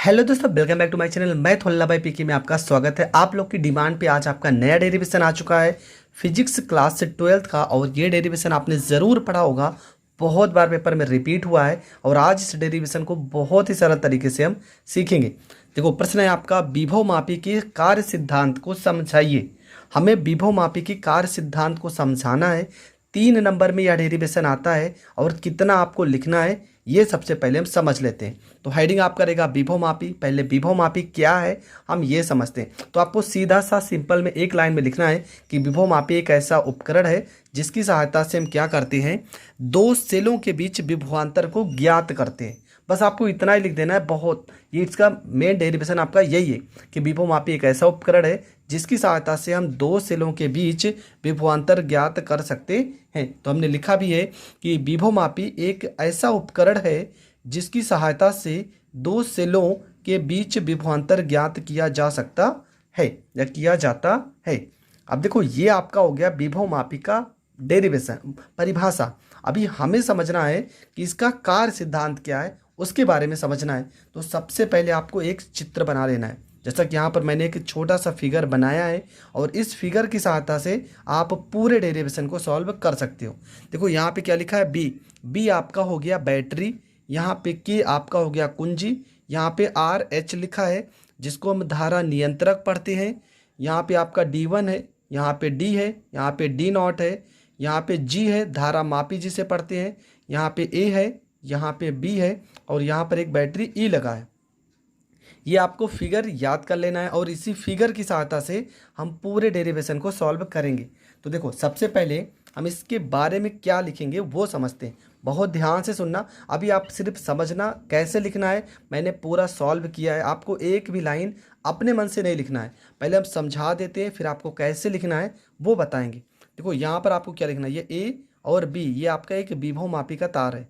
Hello दोस्तों, welcome back to my channel. मैं थोल्ला भाई पीके में आपका स्वागत है। आप लोग की डिमांड पे आज आपका नया डेरिवेशन आ चुका है फिजिक्स क्लास से 12th का। और ये डेरिवेशन आपने ज़रूर पढ़ा होगा, बहुत बार पेपर में रिपीट हुआ है। और आज इस डेरिवेशन को बहुत ही सरल तरीके से हम सीखेंगे। देखो, प्रश्न है आपका, विभव मापी के कार्य सिद्धांत को समझाइए। हमें विभव मापी की कार्य सिद्धांत को समझाना है। 3 नंबर में यह डेरिवेशन आता है और कितना आपको लिखना है ये सबसे पहले हम समझ लेते हैं। तो हेडिंग आपका रहेगा विभव मापी। पहले विभव मापी क्या है हम ये समझते हैं। तो आपको सीधा सा सिंपल में एक लाइन में लिखना है कि विभव मापी एक ऐसा उपकरण है जिसकी सहायता से हम क्या करते हैं, दो सेलों के बीच विभवांतर को ज्ञात करते हैं। बस आपको इतना ही लिख देना है। बहुत ये इसका मेन डेरिवेशन आपका यही है कि विभव मापी एक ऐसा उपकरण है जिसकी सहायता से हम दो सेलों के बीच विभवांतर ज्ञात कर सकते हैं। तो हमने लिखा भी है कि विभव मापी एक ऐसा उपकरण है जिसकी सहायता से दो सेलों के बीच विभवांतर ज्ञात किया जा सकता है या किया जाता है। अब देखो, ये आपका हो गया विभव मापी का डेरिवेशन, परिभाषा। अभी हमें समझना है कि इसका कार्य सिद्धांत क्या है, उसके बारे में समझना है। तो सबसे पहले आपको एक चित्र बना लेना है। जैसा कि यहाँ पर मैंने एक छोटा सा फिगर बनाया है और इस फिगर की सहायता से आप पूरे डेरिवेशन को सॉल्व कर सकते हो। देखो, यहाँ पे क्या लिखा है, बी आपका हो गया बैटरी, यहाँ पे के आपका हो गया कुंजी, यहाँ पे आर एच लिखा है जिसको हम धारा नियंत्रक पढ़ते हैं। यहाँ पे आपका D1 है, यहाँ पे डी है, यहाँ पे D0 है, यहाँ पे जी है धारा मापी जिसे पढ़ते हैं, यहाँ पे ए है, यहाँ पे बी है और यहाँ पर एक बैटरी ई लगा है। ये आपको फिगर याद कर लेना है और इसी फिगर की सहायता से हम पूरे डेरिवेशन को सॉल्व करेंगे। तो देखो, सबसे पहले हम इसके बारे में क्या लिखेंगे वो समझते हैं। बहुत ध्यान से सुनना। अभी आप सिर्फ समझना कैसे लिखना है, मैंने पूरा सॉल्व किया है। आपको एक भी लाइन अपने मन से नहीं लिखना है। पहले हम समझा देते हैं, फिर आपको कैसे लिखना है वो बताएंगे। देखो, यहाँ पर आपको क्या लिखना है, ये ए और बी ये आपका एक विभव मापी का तार है।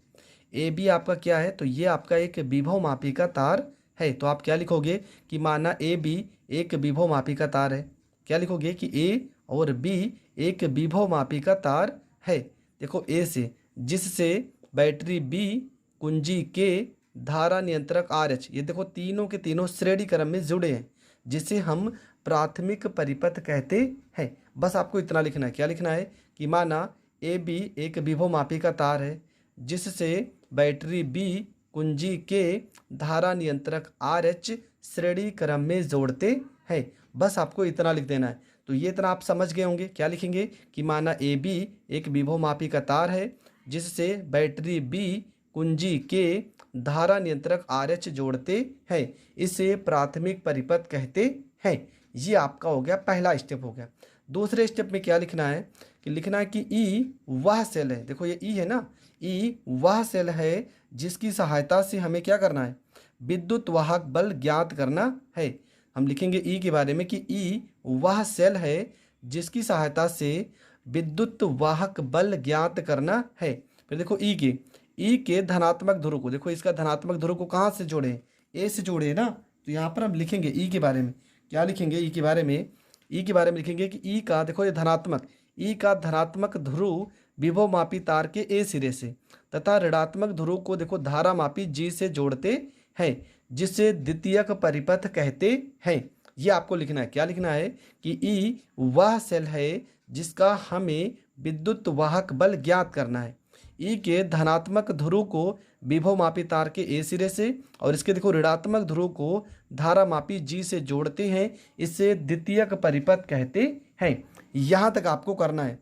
ए बी आपका क्या है, तो ये आपका एक विभव मापी का तार है। तो आप क्या लिखोगे कि माना ए बी एक विभव मापी का तार है। क्या लिखोगे कि ए और बी एक विभव मापी का तार है। देखो, ए से जिससे बैटरी बी, कुंजी के, धारा नियंत्रक आर एच, ये देखो तीनों के तीनों श्रेणी क्रम में जुड़े हैं जिसे हम प्राथमिक परिपथ कहते हैं। बस आपको इतना लिखना है। क्या लिखना है कि माना ए बी एक विभव मापी का तार है जिससे बैटरी बी, कुंजी के, धारा नियंत्रक आर एच श्रेणी क्रम में जोड़ते हैं। बस आपको इतना लिख देना है। तो ये इतना आप समझ गए होंगे। क्या लिखेंगे कि माना ए बी एक विभव मापी का तार है जिससे बैटरी बी, कुंजी के, धारा नियंत्रक आर एच जोड़ते हैं, इसे प्राथमिक परिपथ कहते हैं। ये आपका हो गया, पहला स्टेप हो गया। दूसरे स्टेप में क्या लिखना है कि लिखना है कि ई वह सेल है। देखो, ये ई है ना, ई वह सेल है जिसकी सहायता से हमें क्या करना है, विद्युत वाहक बल ज्ञात करना है। हम लिखेंगे ई के बारे में कि ई वह सेल है जिसकी सहायता से विद्युत वाहक बल ज्ञात करना है। फिर देखो, ई के धनात्मक ध्रुव को, देखो इसका धनात्मक ध्रुव को कहाँ से जोड़े, ए से जोड़े ना। तो यहाँ पर हम लिखेंगे ई के बारे में, क्या लिखेंगे ई के बारे में, ई के बारे में लिखेंगे कि ई का, देखो ये धनात्मक, ई का धनात्मक ध्रुव विभव मापी तार के ए सिरे से तथा ऋणात्मक ध्रुव को देखो धारा मापी जी से जोड़ते हैं जिसे द्वितीयक परिपथ कहते हैं। ये आपको लिखना है। क्या लिखना है कि ई वह सेल है जिसका हमें विद्युत वाहक बल ज्ञात करना है। ई के धनात्मक ध्रुव को विभव मापी तार के ए सिरे से और इसके देखो ऋणात्मक ध्रुव को धारा मापी जी से जोड़ते हैं, इसे द्वितीयक परिपथ कहते हैं। यहाँ तक आपको करना है।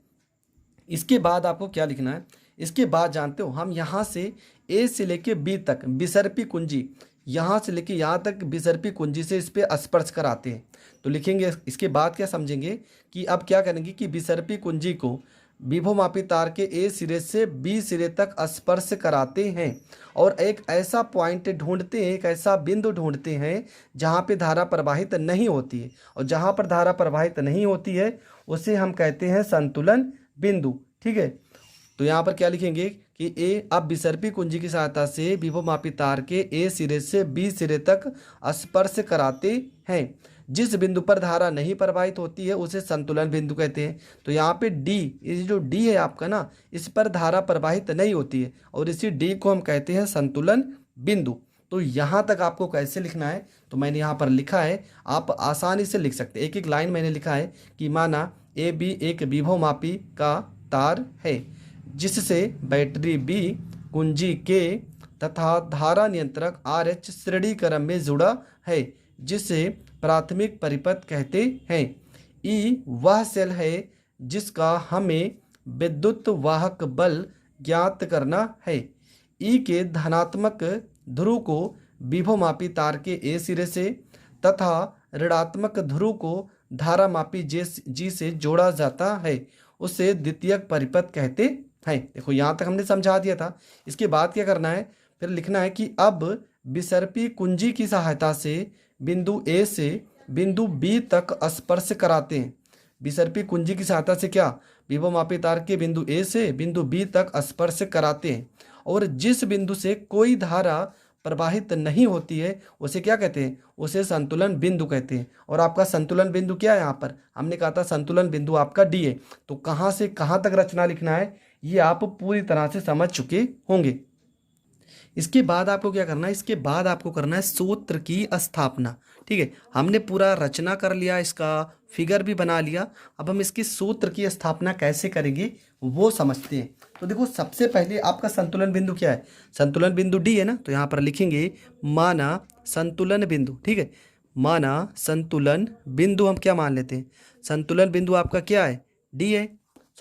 इसके बाद आपको क्या लिखना है, इसके बाद जानते हो हम यहाँ से ए से लेके बी तक विसर्पी कुंजी, यहाँ से लेके यहाँ तक विसर्पी कुंजी से इस पर स्पर्श कराते हैं। तो लिखेंगे, इसके बाद क्या समझेंगे कि अब क्या करेंगे कि विसर्पी कुंजी को विभव मापी तार के ए सिरे से बी सिरे तक स्पर्श कराते हैं और एक ऐसा पॉइंट ढूंढते हैं, एक ऐसा बिंदु ढूंढते हैं जहाँ पे धारा प्रवाहित नहीं होती है। और जहाँ पर धारा प्रवाहित नहीं होती है उसे हम कहते हैं संतुलन बिंदु। ठीक है, तो यहाँ पर क्या लिखेंगे कि ए, अब विसर्पी कुंजी की सहायता से विभव मापी तार के ए सिरे से बी सिरे तक स्पर्श कराते हैं। जिस बिंदु पर धारा नहीं प्रवाहित होती है उसे संतुलन बिंदु कहते हैं। तो यहाँ पे डी, ये जो डी है आपका ना, इस पर धारा प्रवाहित नहीं होती है और इसी डी को हम कहते हैं संतुलन बिंदु। तो यहाँ तक आपको कैसे लिखना है, तो मैंने यहाँ पर लिखा है, आप आसानी से लिख सकते हैं। एक एक लाइन मैंने लिखा है कि माना ए बी एक विभवमापी का तार है जिससे बैटरी बी कुंजी के तथा धारा नियंत्रक आर एच श्रेणी क्रम में जुड़ा है जिसे प्राथमिक परिपथ कहते हैं। ई वह सेल है जिसका हमें विद्युत वाहक बल ज्ञात करना है। ई के धनात्मक ध्रुव को विभवमापी तार के ए सिरे से तथा ऋणात्मक ध्रुव को धारामापी जी से जोड़ा जाता है, उसे द्वितीयक परिपथ कहते हैं। देखो यहाँ तक हमने समझा दिया था। इसके बाद क्या करना है, फिर लिखना है कि अब विसर्पी कुंजी की सहायता से बिंदु ए से बिंदु बी तक स्पर्श कराते हैं। विसर्पी कुंजी की सहायता से क्या, विभवमापी तार के बिंदु ए से बिंदु बी तक स्पर्श कराते हैं और जिस बिंदु से कोई धारा प्रवाहित नहीं होती है उसे क्या कहते हैं, उसे संतुलन बिंदु कहते हैं। और आपका संतुलन बिंदु क्या है, यहाँ पर हमने कहा था संतुलन बिंदु आपका डी है। तो कहाँ से कहाँ तक रचना लिखना है ये आप पूरी तरह से समझ चुके होंगे। इसके बाद आपको क्या करना है, इसके बाद आपको करना है सूत्र की स्थापना। ठीक है, हमने पूरा रचना कर लिया, इसका फिगर भी बना लिया। अब हम इसकी सूत्र की स्थापना कैसे करेंगे वो समझते हैं। तो देखो सबसे पहले आपका संतुलन बिंदु क्या है, संतुलन बिंदु डी है ना, तो यहाँ पर लिखेंगे माना संतुलन बिंदु। ठीक है, माना संतुलन बिंदु हम क्या मान लेते हैं, संतुलन बिंदु आपका क्या है, डी है।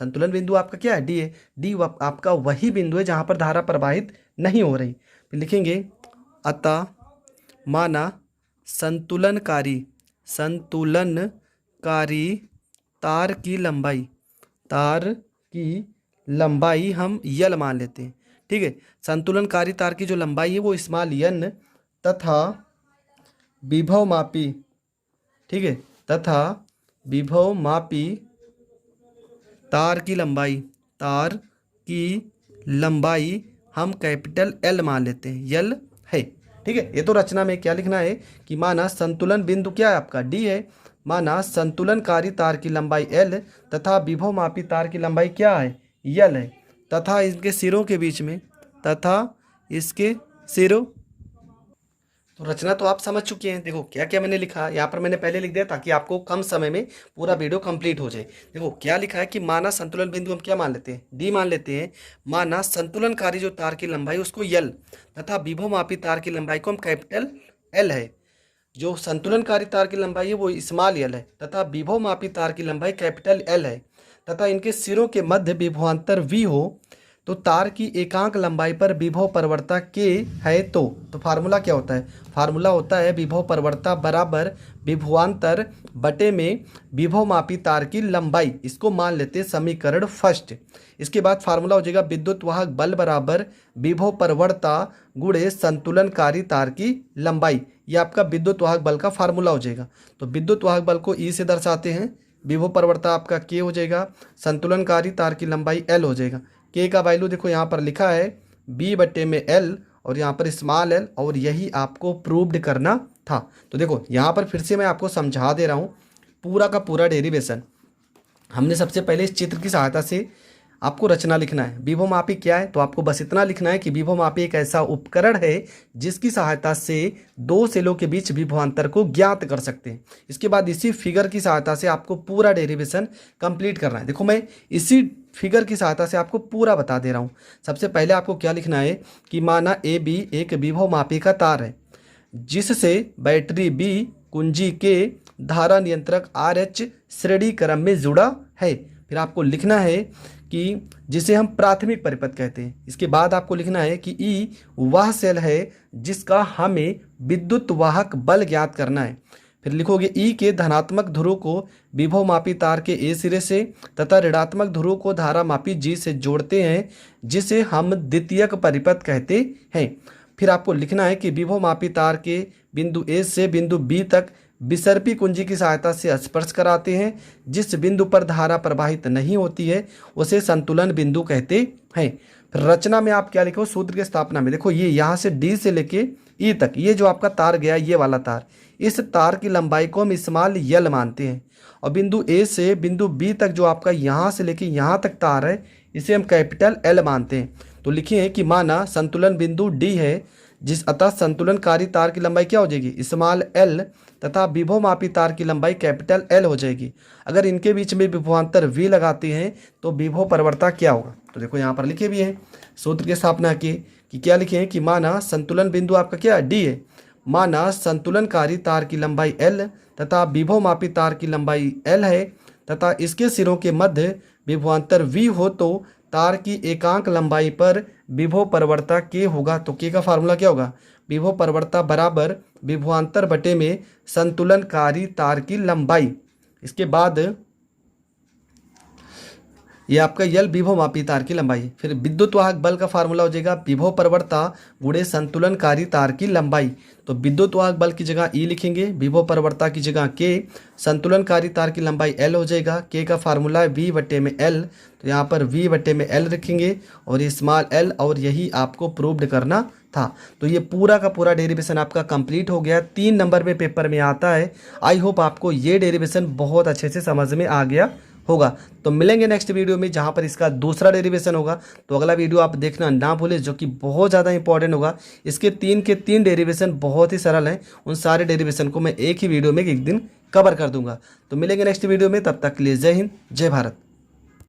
संतुलन बिंदु आपका क्या है, डी है। डी आपका वही बिंदु है जहाँ पर धारा प्रवाहित नहीं हो रही। फिर लिखेंगे अतः माना संतुलनकारी तार की लंबाई हम यल मान लेते हैं। ठीक है, संतुलनकारी तार की जो लंबाई है वो स्मॉल एन तथा विभवमापी, ठीक है, तथा विभवमापी तार की लंबाई हम कैपिटल एल मान लेते हैं, यल है। ठीक है, ये तो रचना में क्या लिखना है कि माना संतुलन बिंदु क्या है आपका, डी है। माना संतुलनकारी तार की लंबाई एल तथा विभवमापी तार की लंबाई क्या है, यल है, तथा इसके सिरों के बीच में, तो रचना तो आप समझ चुके हैं। देखो क्या क्या मैंने लिखा, यहाँ पर मैंने पहले लिख दिया ताकि आपको कम समय में पूरा वीडियो कंप्लीट हो जाए। देखो क्या लिखा है कि माना संतुलन बिंदु हम क्या मान लेते हैं, डी मान लेते हैं। माना संतुलनकारी जो तार की लंबाई उसको यल तथा विभवमापी तार की लंबाई को हम कैपिटल एल है। जो संतुलनकारी तार की लंबाई है वो स्मॉल एल है तथा विभवमापी तार की लंबाई कैपिटल एल है तथा इनके सिरों के मध्य विभवांतर वी हो तो तार की एकांक लंबाई पर विभव परिवर्तता के है। तो फार्मूला क्या होता है, फार्मूला होता है विभव परिवर्तता बराबर विभवांतर बटे में विभवमापी तार की लंबाई। इसको मान लेते हैं समीकरण फर्स्ट। इसके बाद फार्मूला हो जाएगा विद्युत वाहक बल बराबर विभव परिवर्तता गुणे संतुलनकारी तार की लंबाई। ये आपका विद्युत वाहक बल का फार्मूला हो जाएगा। तो विद्युत वाहक बल को ई से दर्शाते हैं, विभव परिवर्तता आपका के हो जाएगा, संतुलनकारी तार की लंबाई एल हो जाएगा। के का वैल्यू देखो यहाँ पर लिखा है बी बटे में एल और यहाँ पर स्मॉल एल, और यही आपको प्रूव्ड करना था। तो देखो यहाँ पर फिर से मैं आपको समझा दे रहा हूँ पूरा का पूरा डेरिवेशन। हमने सबसे पहले इस चित्र की सहायता से आपको रचना लिखना है। विभवमापी क्या है, तो आपको बस इतना लिखना है कि विभवमापी एक ऐसा उपकरण है जिसकी सहायता से दो सेलों के बीच विभवांतर को ज्ञात कर सकते हैं। इसके बाद इसी फिगर की सहायता से आपको पूरा डेरिवेशन कंप्लीट करना है। देखो मैं इसी फिगर की सहायता से आपको पूरा बता दे रहा हूँ। सबसे पहले आपको क्या लिखना है कि माना ए बी एक विभवमापी का तार है जिससे बैटरी बी कुंजी के धारा नियंत्रक आर एच श्रेणी क्रम में जुड़ा है। फिर आपको लिखना है कि जिसे हम प्राथमिक परिपथ कहते हैं। इसके बाद आपको लिखना है कि ई वह सेल है जिसका हमें विद्युत वाहक बल ज्ञात करना है। फिर लिखोगे ई के धनात्मक ध्रुव को विभवमापी तार के ए सिरे से तथा ऋणात्मक ध्रुव को धारामापी जी से जोड़ते हैं जिसे हम द्वितीयक परिपथ कहते हैं। फिर आपको लिखना है कि विभवमापी तार के बिंदु ए से बिंदु बी तक विसर्पी कुंजी की सहायता से स्पर्श कराते हैं। जिस बिंदु पर धारा प्रवाहित नहीं होती है उसे संतुलन बिंदु कहते हैं। फिर रचना में आप क्या लिखो, सूत्र की स्थापना में देखो ये यहाँ से डी से लेके ई तक ये जो आपका तार गया, ये वाला तार, इस तार की लंबाई को हम स्मॉल यल मानते हैं। और बिंदु ए से बिंदु बी तक जो आपका यहाँ से लेके यहाँ तक तार है इसे हम कैपिटल एल मानते हैं। तो लिखिए कि माना संतुलन बिंदु डी है जिस अतः संतुलनकारी तार की लंबाई क्या हो जाएगी, स्मॉल एल, तथा विभवमापी तार की लंबाई कैपिटल एल हो जाएगी। अगर इनके बीच में विभवांतर वी लगाते हैं तो विभव परिवर्तक क्या होगा। तो देखो यहाँ पर लिखे भी है, सूत्र की स्थापना की कि क्या लिखे हैं कि माना संतुलन बिंदु आपका क्या डी है, माना संतुलनकारी तार की लंबाई एल तथा विभवमापी तार की लंबाई एल है तथा इसके सिरों के मध्य विभवांतर वी हो तो तार की एकांक लंबाई पर विभव परिवर्तक के होगा। तो के का फार्मूला क्या होगा, विभव परिवर्तक बराबर विभवांतर बटे में संतुलनकारी तार की लंबाई। इसके बाद ये आपका यल विभवमापी तार की लंबाई। फिर विद्युत वाहक बल का फार्मूला हो जाएगा विभव परिवर्तक गुणे संतुलनकारी तार की लंबाई। तो विद्युत वाहक बल की जगह ई लिखेंगे, विभव परिवर्तक की जगह के, संतुलनकारी तार की लंबाई एल हो जाएगा। के का फार्मूला है वी बटे में एल, तो यहाँ पर वी बटे में एल रखेंगे और ये स्मॉल एल, और यही आपको प्रूव्ड करना था। तो ये पूरा का पूरा डेरिवेशन आपका कंप्लीट हो गया, 3 नंबर में पेपर में आता है। आई होप आपको ये डेरिवेशन बहुत अच्छे से समझ में आ गया होगा। तो मिलेंगे नेक्स्ट वीडियो में जहां पर इसका दूसरा डेरिवेशन होगा। तो अगला वीडियो आप देखना ना भूलें, जो कि बहुत ज़्यादा इंपॉर्टेंट होगा। इसके 3 के 3 डेरिवेशन बहुत ही सरल हैं, उन सारे डेरिवेशन को मैं एक ही वीडियो में एक दिन कवर कर दूंगा। तो मिलेंगे नेक्स्ट वीडियो में, तब तक के लिए जय हिंद जय भारत।